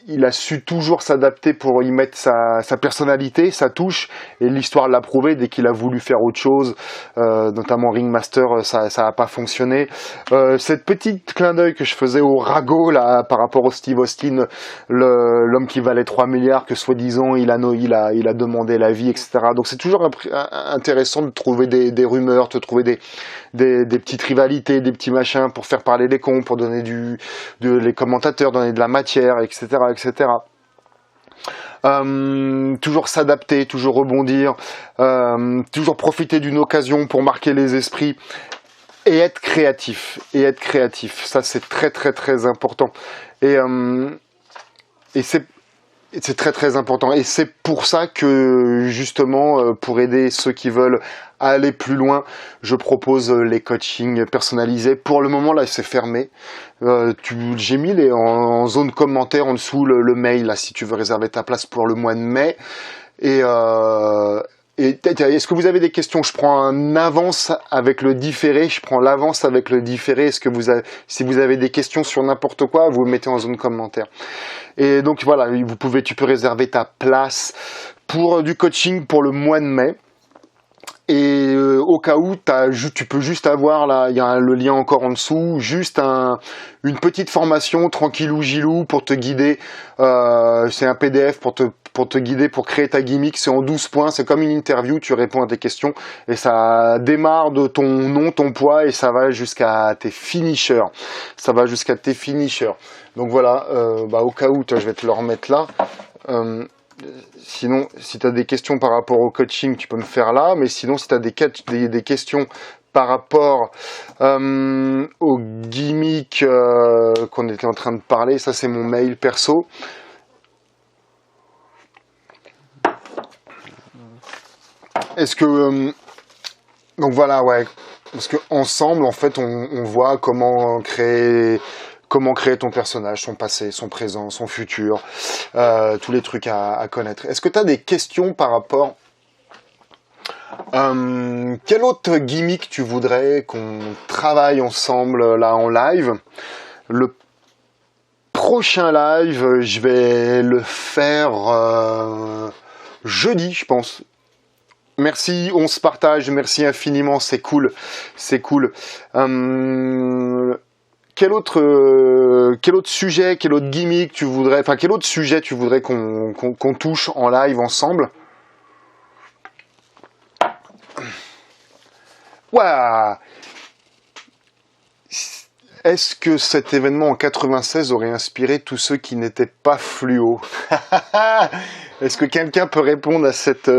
Il a su toujours s'adapter pour y mettre sa personnalité, sa touche, et l'histoire l'a prouvé. Dès qu'il a voulu faire autre chose, notamment Ringmaster, ça a pas fonctionné. Cette petite clin d'œil que je faisais au ragot là par rapport au Steve Austin, l'homme qui valait 3 milliards, que soi-disant il a demandé la vie, etc. Donc c'est toujours intéressant de trouver des rumeurs, de trouver des petites rivalités, des petits machins pour faire parler les cons, pour donner les commentateurs, donner de la matière, etc., etc. Toujours s'adapter, toujours rebondir, toujours profiter d'une occasion pour marquer les esprits et être créatif. Ça, c'est très, très, très important. Et c'est très très important et c'est pour ça que justement pour aider ceux qui veulent aller plus loin, je propose les coachings personnalisés. Pour le moment là c'est fermé. J'ai mis en zone commentaire en dessous le mail là si tu veux réserver ta place pour le mois de mai. Est-ce que vous avez des questions? Je prends un avance avec le différé. Je prends l'avance avec le différé. Si vous avez des questions sur n'importe quoi, vous le mettez en zone commentaire. Et donc voilà, tu peux réserver ta place pour du coaching pour le mois de mai. Et au cas où, tu peux juste avoir, là, il y a le lien encore en dessous, juste une petite formation tranquillou gilou pour te guider. C'est un PDF pour te guider, pour créer ta gimmick. C'est en 12 points, c'est comme une interview, tu réponds à tes questions. Et ça démarre de ton nom, ton poids, et ça va jusqu'à tes finishers. Donc voilà, au cas où, je vais te le remettre là. Sinon, si tu as des questions par rapport au coaching, tu peux me faire là. Mais sinon, si tu as des questions par rapport au gimmick qu'on était en train de parler, ça c'est mon mail perso. Est-ce que... donc voilà, ouais. Parce que ensemble, en fait, on voit comment créer ton personnage, son passé, son présent, son futur, tous les trucs à connaître. Est-ce que tu as des questions par rapport... quel autre gimmick tu voudrais qu'on travaille ensemble là en live? Le prochain live, je vais le faire jeudi, je pense. Merci, on se partage, merci infiniment, c'est cool. Quel autre sujet, quel autre gimmick tu voudrais, quel autre sujet tu voudrais qu'on touche en live ensemble? Waouh! Est-ce que cet événement en 96 aurait inspiré tous ceux qui n'étaient pas fluo? Est-ce que quelqu'un peut répondre à cette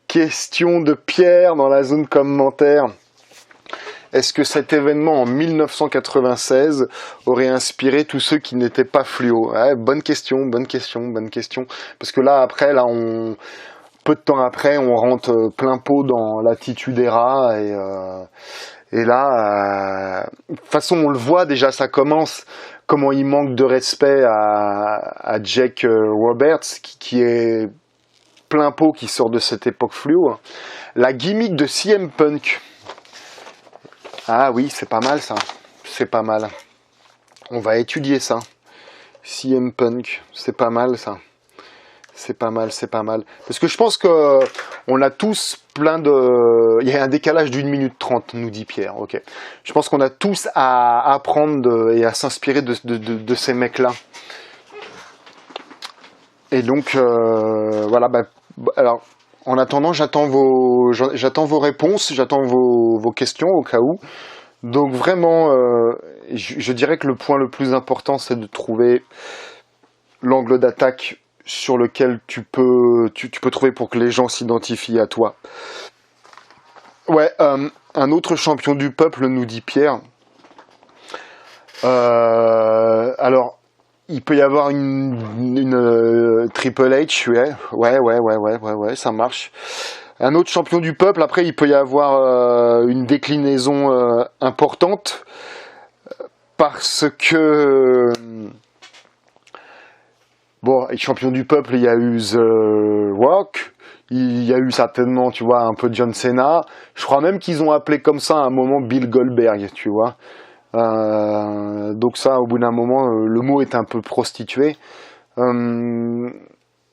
question de Pierre dans la zone commentaire? Est-ce que cet événement en 1996 aurait inspiré tous ceux qui n'étaient pas fluo? Ouais, bonne question. Parce que là, après, peu de temps après, on rentre plein pot dans l'attitude era et là, de toute façon, on le voit déjà, ça commence. Comment il manque de respect à Jake Roberts, qui est plein pot, qui sort de cette époque fluo. La gimmick de CM Punk. Ah oui, c'est pas mal ça. C'est pas mal. On va étudier ça. CM Punk, c'est pas mal ça. C'est pas mal. Parce que je pense que on a tous plein de... Il y a un décalage d'1 minute 30, nous dit Pierre. Ok. Je pense qu'on a tous à apprendre et à s'inspirer de ces mecs-là. Et donc, voilà. Alors, en attendant, j'attends vos réponses, j'attends vos questions au cas où. Donc vraiment, je dirais que le point le plus important, c'est de trouver l'angle d'attaque sur lequel tu peux trouver pour que les gens s'identifient à toi. Ouais, un autre champion du peuple, nous dit Pierre. Alors, il peut y avoir une Triple H, ouais, ça marche. Un autre champion du peuple, après, il peut y avoir une déclinaison importante, parce que... Bon, champion du peuple, il y a eu The Rock, Il y a eu certainement, tu vois, un peu John Cena. Je crois même qu'ils ont appelé comme ça à un moment Bill Goldberg, tu vois. Donc ça, au bout d'un moment, le mot est un peu prostitué.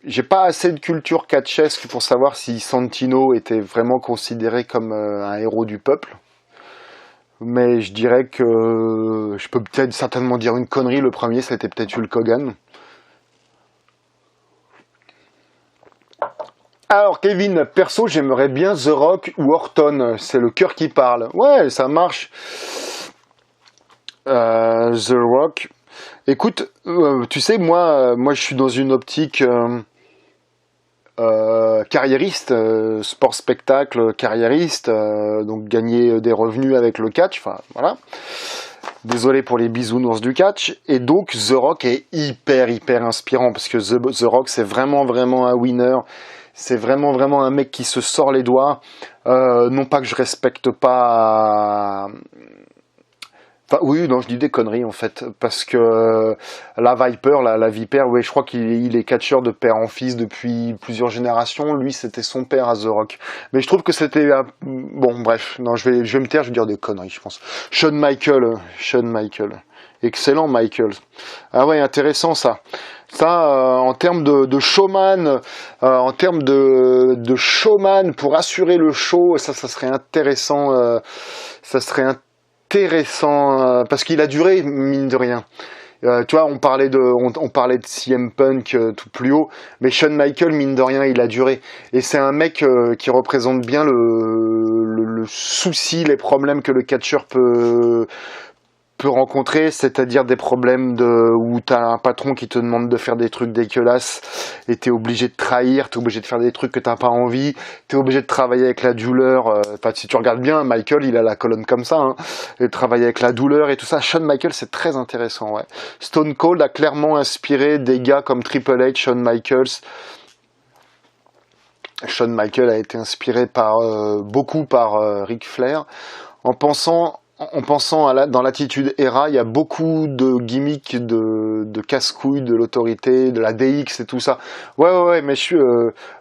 J'ai pas assez de culture catchesque pour savoir si Santino était vraiment considéré comme un héros du peuple. Mais je dirais que je peux peut-être certainement dire une connerie. Le premier, c'était peut-être Hulk Hogan. Alors Kevin, perso, j'aimerais bien The Rock ou Orton. C'est le cœur qui parle. Ouais, ça marche. The Rock. Écoute, tu sais, moi, je suis dans une optique carriériste, sport spectacle carriériste, donc gagner des revenus avec le catch. Enfin, voilà. Désolé pour les bisounours du catch. Et donc, The Rock est hyper inspirant parce que The Rock, c'est vraiment un winner. C'est vraiment un mec qui se sort les doigts. Non pas que je respecte pas. Enfin, oui, non, je dis des conneries en fait, parce que la Viper, la vipère, oui, je crois qu'il est catcheur de père en fils depuis plusieurs générations. Lui, c'était son père à The Rock. Mais je trouve que c'était bon, bref, non, je vais me taire, je vais dire des conneries, je pense. Shawn Michael, excellent Michael. Ah ouais, intéressant ça. Ça, en termes de showman, en termes de showman pour assurer le show, ça serait intéressant. Ça serait intéressant parce qu'il a duré mine de rien. Tu vois, on parlait de CM Punk tout plus haut, mais Shawn Michael mine de rien il a duré et c'est un mec qui représente bien le souci, les problèmes que le catcheur peut rencontrer, c'est-à-dire des problèmes où t'as un patron qui te demande de faire des trucs dégueulasses et t'es obligé de trahir, t'es obligé de faire des trucs que t'as pas envie, t'es obligé de travailler avec la douleur. Enfin, si tu regardes bien, Michael, il a la colonne comme ça, hein, et travailler avec la douleur et tout ça. Shawn Michael, c'est très intéressant. Ouais. Stone Cold a clairement inspiré des gars comme Triple H, Shawn Michaels. Shawn Michael a été inspiré beaucoup par Ric Flair, en pensant dans l'attitude ERA, il y a beaucoup de gimmicks de casse-couilles de l'autorité, de la DX et tout ça. Ouais, mais je suis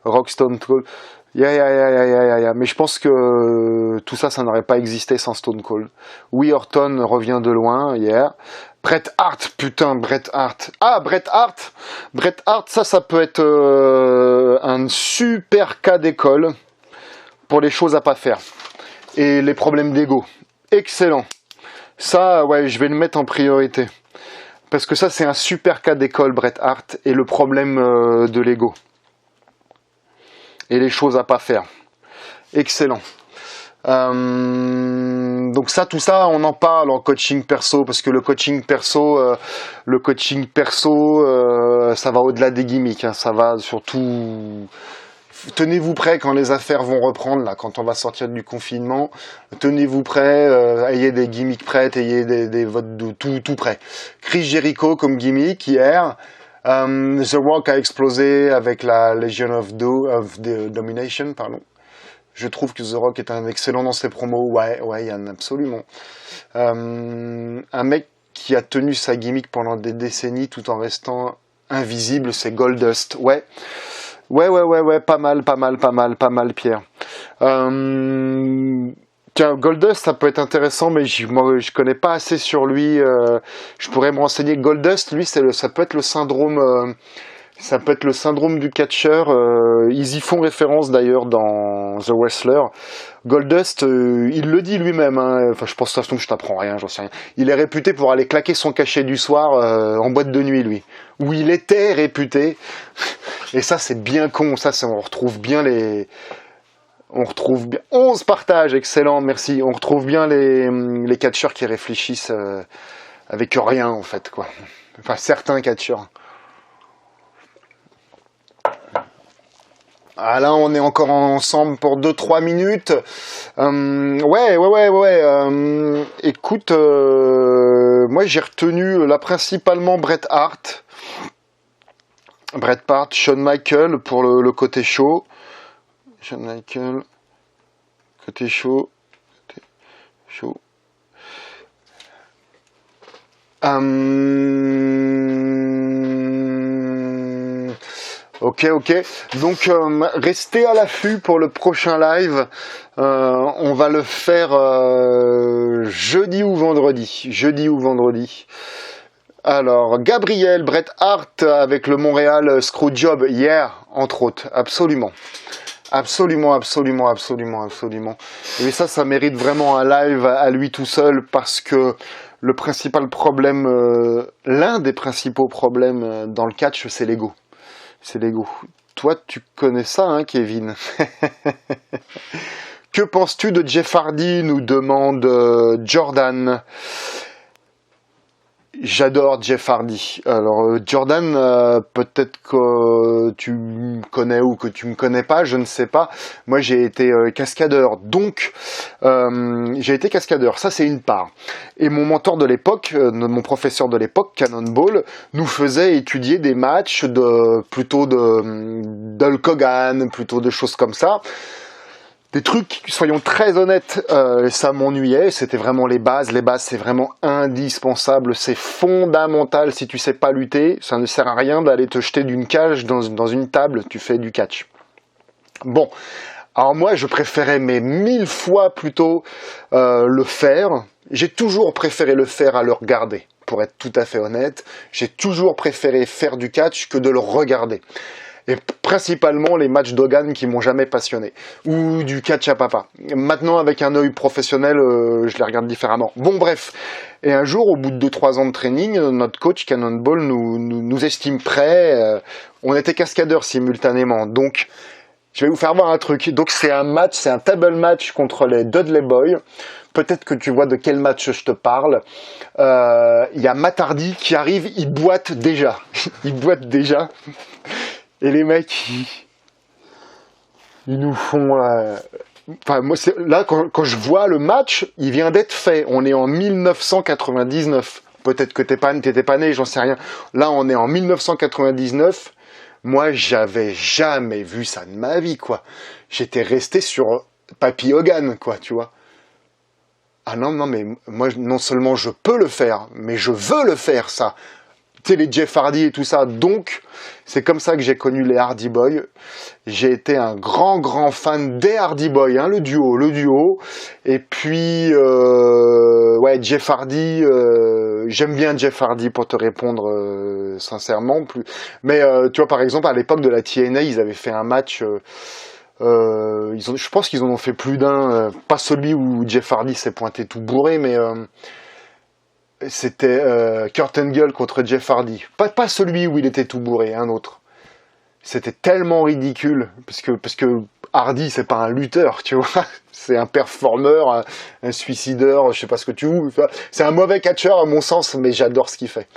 Rockstone Cold. Mais je pense que tout ça n'aurait pas existé sans Stone Cold. Oui, Orton revient de loin hier. Bret Hart, putain, Bret Hart. Ah, Bret Hart, ça peut être un super cas d'école pour les choses à pas faire et les problèmes d'ego. Excellent. Ça, ouais, je vais le mettre en priorité. Parce que ça, c'est un super cas d'école, Bret Hart, et le problème de l'ego. Et les choses à pas faire. Excellent. Donc ça, tout ça, on en parle en coaching perso, parce que le coaching perso, ça va au-delà des gimmicks. Hein, ça va surtout... Tenez-vous prêts quand les affaires vont reprendre, là, quand on va sortir du confinement. Tenez-vous prêts, ayez des gimmicks prêtes, ayez des votes de tout prêt. Chris Jericho comme gimmick hier. The Rock a explosé avec la Legion of Domination, pardon. Je trouve que The Rock est un excellent dans ses promos. Ouais, Yann, absolument. Un mec qui a tenu sa gimmick pendant des décennies tout en restant invisible, c'est Goldust. Ouais, pas mal, Pierre. Tiens, Goldust, ça peut être intéressant, mais moi, je connais pas assez sur lui. Je pourrais me renseigner. Goldust, lui, ça peut être le syndrome. Ça peut être le syndrome du catcheur. Ils y font référence d'ailleurs dans The Wrestler. Goldust, il le dit lui-même. Hein. Enfin, je pense que je t'apprends rien, j'en sais rien. Il est réputé pour aller claquer son cachet du soir en boîte de nuit, lui. Où il était réputé. Et ça, c'est bien con. Ça, on retrouve bien les... On retrouve bien... 11 partages, excellent, merci. On retrouve bien les catcheurs qui réfléchissent avec rien, en fait, quoi. Enfin, certains catcheurs. Ah là, on est encore ensemble pour 2-3 minutes. Écoute, moi j'ai retenu là principalement Bret Hart, Shawn Michael pour le côté chaud. Shawn Michael, côté chaud. Ok, ok. Donc, restez à l'affût pour le prochain live. On va le faire jeudi ou vendredi. Jeudi ou vendredi. Alors, Gabriel, Bret Hart avec le Montréal Screwjob hier, entre autres. Absolument. Absolument, absolument, absolument, absolument. Et ça mérite vraiment un live à lui tout seul parce que le principal problème, l'un des principaux problèmes dans le catch, c'est l'ego. C'est l'ego. Toi, tu connais ça, hein, Kevin? Que penses-tu de Jeff Hardy, nous demande Jordan. J'adore Jeff Hardy. Alors Jordan, peut-être que tu me connais ou que tu me connais pas, je ne sais pas. Moi, j'ai été cascadeur, donc j'ai été cascadeur. Ça, c'est une part. Et mon mentor de l'époque, mon professeur de l'époque, Cannonball, nous faisait étudier des matchs plutôt d'Hulk Hogan, plutôt de choses comme ça. Des trucs, soyons très honnêtes, ça m'ennuyait, c'était vraiment les bases. Les bases, c'est vraiment indispensable, c'est fondamental. Si tu sais pas lutter, ça ne sert à rien d'aller te jeter d'une cage dans une table, tu fais du catch. Bon, alors moi, je préférais mais 1000 fois plutôt le faire. J'ai toujours préféré le faire à le regarder, pour être tout à fait honnête. J'ai toujours préféré faire du catch que de le regarder. Et principalement les matchs d'Hogan qui m'ont jamais passionné, ou du catch à papa. Maintenant, avec un œil professionnel, je les regarde différemment. Bon, bref. Et un jour, au bout de 2-3 ans de training, notre coach Cannonball nous estime prêts. On était cascadeurs simultanément, donc je vais vous faire voir un truc. Donc c'est un match, c'est un table match contre les Dudley Boys. Peut-être que tu vois de quel match je te parle. Il y a Matt Hardy qui arrive, il boite déjà. Il boite déjà. Et les mecs, ils nous font... Enfin, moi, là, quand je vois le match, il vient d'être fait. On est en 1999. Peut-être que t'étais pas né, j'en sais rien. Là, on est en 1999. Moi, j'avais jamais vu ça de ma vie, quoi. J'étais resté sur Papy Hogan, quoi, tu vois. Ah non, non, mais moi, non seulement je peux le faire, mais je veux le faire, ça. Tu sais, les Jeff Hardy et tout ça. Donc, c'est comme ça que j'ai connu les Hardy Boys. J'ai été un grand, grand fan des Hardy Boys, hein, le duo. Et puis, ouais, Jeff Hardy, j'aime bien Jeff Hardy pour te répondre sincèrement. Mais tu vois, par exemple, à l'époque de la TNA, ils avaient fait un match... je pense qu'ils en ont fait plus d'un, pas celui où Jeff Hardy s'est pointé tout bourré, mais c'était Kurt Angle contre Jeff Hardy. Pas celui où il était tout bourré, un autre. C'était tellement ridicule, parce que Hardy, c'est pas un lutteur, tu vois. C'est un performeur, un suicideur, je sais pas ce que tu veux. C'est un mauvais catcheur à mon sens, mais j'adore ce qu'il fait.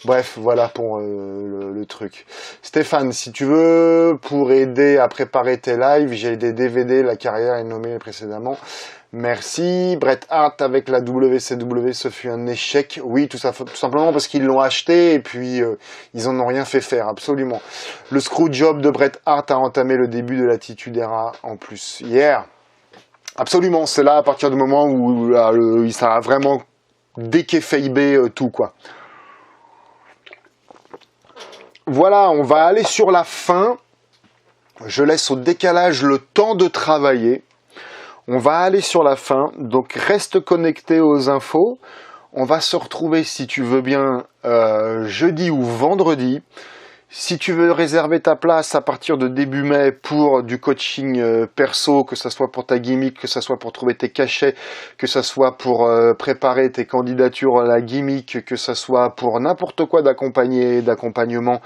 Bref, voilà pour le truc. Stéphane, si tu veux, pour aider à préparer tes lives, j'ai des DVD, la carrière est nommée précédemment. Merci. Bret Hart avec la WCW, ce fut un échec. Oui, tout simplement parce qu'ils l'ont acheté et puis ils en ont rien fait faire, absolument. Le screwjob de Bret Hart a entamé le début de l'Attitude Era en plus hier. Absolument, c'est là à partir du moment où ça a vraiment dékayfabé tout, quoi. Voilà, on va aller sur la fin. Je laisse au décalage le temps de travailler. On va aller sur la fin, donc reste connecté aux infos. On va se retrouver, si tu veux bien, jeudi ou vendredi. Si tu veux réserver ta place à partir de début mai pour du coaching perso, que ce soit pour ta gimmick, que ce soit pour trouver tes cachets, que ce soit pour préparer tes candidatures à la gimmick, que ce soit pour n'importe quoi d'accompagnement,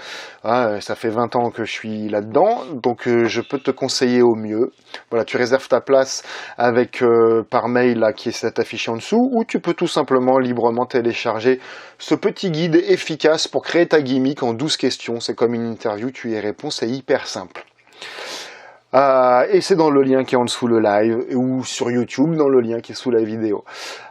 hein, ça fait 20 ans que je suis là-dedans, donc je peux te conseiller au mieux. Voilà, tu réserves ta place avec par mail là, qui est affiché en dessous, ou tu peux tout simplement librement télécharger ce petit guide efficace pour créer ta gimmick en 12 questions. C'est comme une interview, tu y réponds, c'est hyper simple. Et c'est dans le lien qui est en dessous le live, ou sur YouTube, dans le lien qui est sous la vidéo.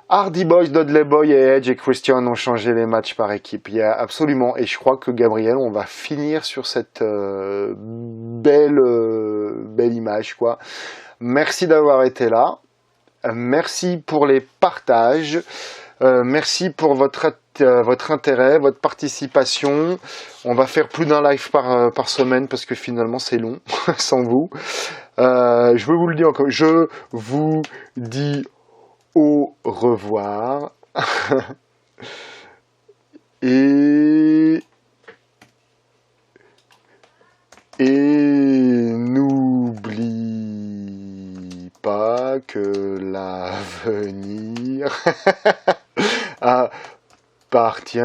Hardy Boys, Dudley Boy et Edge et Christian ont changé les matchs par équipe. Il y a absolument, et je crois que Gabriel, on va finir sur cette belle image, quoi. Merci d'avoir été là. Merci pour les partages. Merci pour votre votre intérêt, votre participation. On va faire plus d'un live par semaine parce que finalement c'est long sans vous. Je veux vous le dire encore, je vous dis au revoir. Et n'oublie pas que l'avenir appartient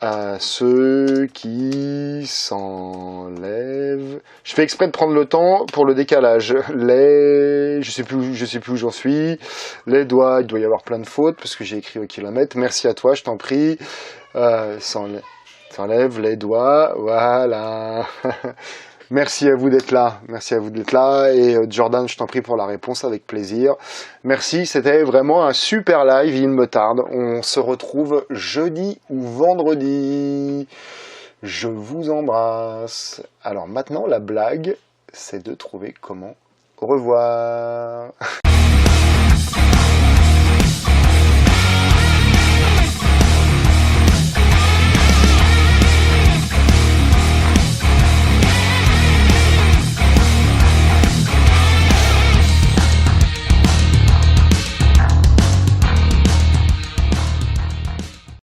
à ceux qui s'enlèvent. Je fais exprès de prendre le temps pour le décalage. Je sais plus où j'en suis. Les doigts, il doit y avoir plein de fautes parce que j'ai écrit au kilomètre. Merci à toi, je t'en prie. S'enlève les doigts, voilà. Merci à vous d'être là, merci à vous d'être là, et Jordan, je t'en prie pour la réponse, avec plaisir. Merci, c'était vraiment un super live, il me tarde. On se retrouve jeudi ou vendredi. Je vous embrasse. Alors maintenant, la blague, c'est de trouver comment. Au revoir.